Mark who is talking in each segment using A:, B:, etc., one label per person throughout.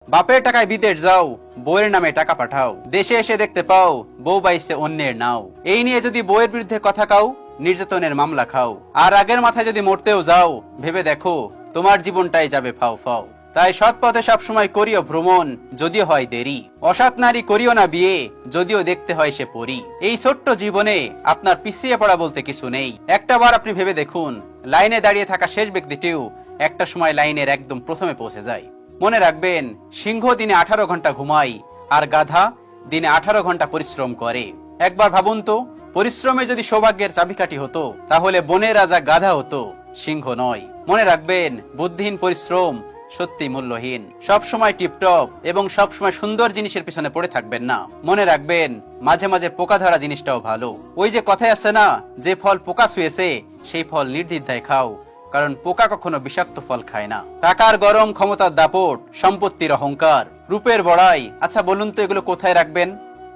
A: বাপের টাকায় বিদেশ যাও, বউয়ের নামে টাকা পাঠাও, দেশে এসে দেখতে পাও বউ বাইছে অন্যের নাও। এই নিয়ে যদি বউয়ের বিরুদ্ধে কথা কাও, নির্যাতনের মামলা খাও। আর আগের মাথায় যদি মরতেও যাও, ভেবে দেখো তোমার জীবনটাই যাবে ফাও ফাও। তাই সৎ পথে সবসময় করিও ভ্রমণ, যদিও হয় দেরি। অসৎ নারী করিও না বিয়ে, যদিও দেখতে হয় সে পরী। এই ছোট্ট জীবনে আপনার পিছিয়ে পড়া বলতে কিছু নেই। একটা বার আপনি ভেবে দেখুন, লাইনে দাঁড়িয়ে থাকা শেষ ব্যক্তিটিও একটা সময় লাইনের একদম প্রথমে পৌঁছে যায়। মনে রাখবেন, সিংহ দিনে 18 ঘন্টা ঘুমায়, আর গাধা দিনে 18 ঘন্টা পরিশ্রম করে। একবার ভাবুন তো, পরিশ্রমে যদি সৌভাগ্যের চাবিকাঠি হতো, তাহলে বনের রাজা গাধা হতো, সিংহ নয়। মনে রাখবেন, বুদ্ধিহীন পরিশ্রম সত্যি মূল্যহীন। সব সময় টিপটপ এবং সব সময় সুন্দর জিনিসের পিছনে পড়ে থাকবেন না। মনে রাখবেন, মাঝে মাঝে পোকা ধরা জিনিসটাও ভালো। ওই যে কথায় আছে না, যে ফল পোকা ছুঁয়েছে সেই ফল নির্দ্বিধায় খাও, কারণ পোকা কখনো বিষাক্ত ফল খায় না। টাকার গরম, ক্ষমতার দাপট, সম্পত্তির অহংকার, রূপের বড়াই। আচ্ছা বলুন তো, এগুলো কোথায় রাখবেন?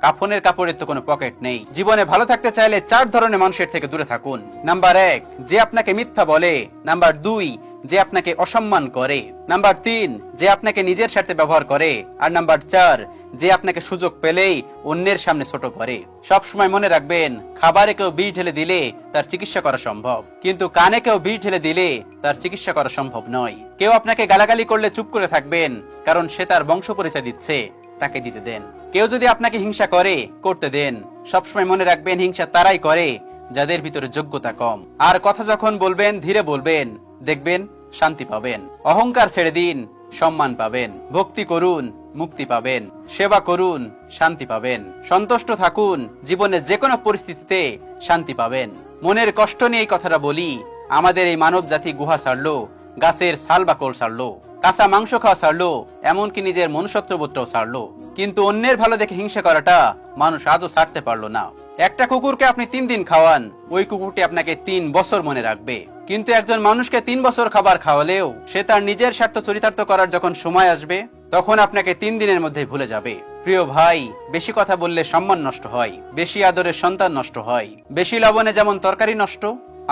A: কাফনের কাপড়ের তো কোনো পকেট নেই। জীবনে ভালো থাকতে চাইলে 4 ধরনের মানুষের থেকে দূরে থাকুন। নাম্বার 1, যে আপনাকে মিথ্যা বলে। নাম্বার 2, যে আপনাকে অসম্মান করে। নাম্বার 3, যে আপনাকে নিজের স্বার্থে ব্যবহার করে। আর নাম্বার 4, যে আপনাকে সুযোগ পেলেই অন্যের সামনে ছোট করে। সব সময় মনে রাখবেন, খাবারে কেউ বিষ ঢেলে দিলে তার চিকিৎসা করা সম্ভব, কিন্তু কানে কেউ বিষ ঢেলে দিলে তার চিকিৎসা করা সম্ভব নয়। কেউ আপনাকে গালাগালি করলে চুপ করে থাকবেন, কারণ সে তার বংশ পরিচয় দিচ্ছে, তাকে দিতে দেন। কেউ যদি আপনাকে হিংসা করে, করতে দেন। সবসময় মনে রাখবেন, হিংসা তারাই করে যাদের ভিতরে যোগ্যতা কম। আর কথা যখন বলবেন, ধীরে বলবেন, দেখবেন শান্তি পাবেন। অহংকার ছেড়ে দিন, সম্মান পাবেন। ভক্তি করুন, মুক্তি পাবেন। সেবা করুন, শান্তি পাবেন। সন্তুষ্ট থাকুন, জীবনের যে কোনো পরিস্থিতিতে শান্তি পাবেন। মনের কষ্ট নিয়ে এই কথাটা বলি, আমাদের এই মানব জাতি গুহা ছাড়লো, গাছের ছাল বাকল ছাড়লো, কাঁচা মাংস খাওয়া ছাড়লো, এমনকি নিজের মনুষ্যত্ববোধটাও ছাড়লো, কিন্তু অন্যের ভালো দেখে হিংসা করাটা মানুষ আজও ছাড়তে পারলো না। একটা কুকুরকে আপনি 3 দিন খাওয়ান, ওই কুকুরটি আপনাকে 3 বছর মনে রাখবে। কিন্তু একজন মানুষকে 3 বছর খাবার খাওয়ালেও সে তার নিজের স্বার্থ চরিতার্থ করার যখন সময় আসবে, তখন আপনাকে 3 দিনের মধ্যে ভুলে যাবে। প্রিয় ভাই, বেশি কথা বললে সম্মান নষ্ট হয়, বেশি আদরের সন্তান নষ্ট হয়, বেশি লবণে যেমন তরকারি নষ্ট,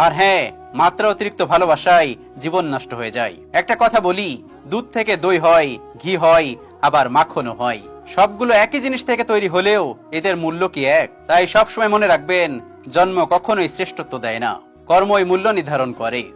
A: আর হ্যাঁ, মাত্রা অতিরিক্ত ভালোবাসায় জীবন নষ্ট হয়ে যায়। একটা কথা বলি, দুধ থেকে দই হয়, ঘি হয়, আবার মাখনও হয়। সবগুলো একই জিনিস থেকে তৈরি হলেও এদের মূল্য কি এক? তাই সবসময় মনে রাখবেন, জন্ম কখনোই শ্রেষ্ঠত্ব দেয় না, কর্মই মূল্য নির্ধারণ করে।